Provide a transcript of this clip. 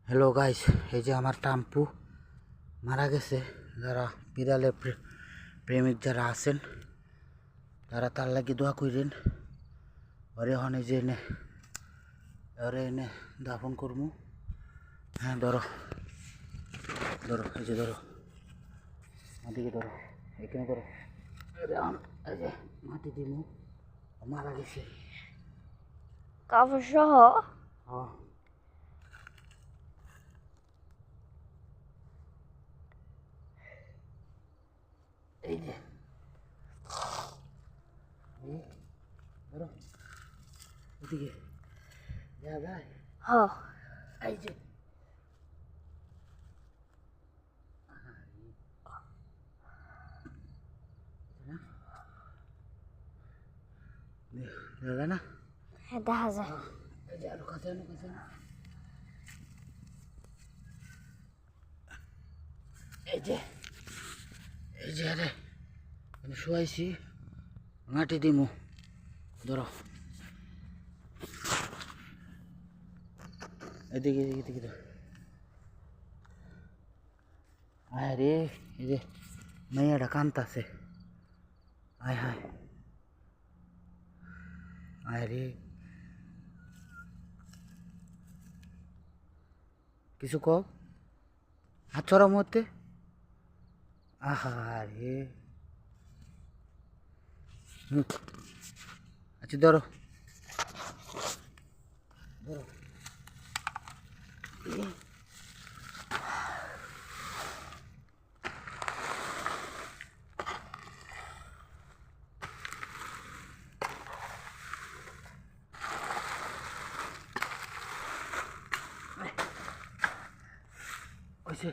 Hello guys, এই যে আমার টাম্পু মারা গেছে। যারা বিড়ালের প্রেমিক যারা আছেন তারা তার লাগি দোয়া করেন। ওরে হনে যে এনে ওরে এনে দাফন করমু। হ্যাঁ ধরো ধরো, এই যে ধরো, মাটিকে ধরো, এখানে ধরো, এই যে মাটি দিমু। মারা গেছে কাপড় সহ। হ্যাঁ, এই যে ধরো, ওদিকে যা যায়, হ এই যে দেখা না, হ্যাঁ দেখা যায়। এই যে আরো কাছে আনো, কাছে আনো। এই যে এই যে আরে আমি শুয়াইছি, মাটি দিমু, ধরো, এদিকে এদিকে এদিকে ধরো। আয় রে, এই যে মেয়েটা কান্তাছে, আয় হায়, আয় রে, কিছু কও, হাত ছড়া মধ্যে, আহা রে, আচ্ছা ধরো ধরো, ওইসে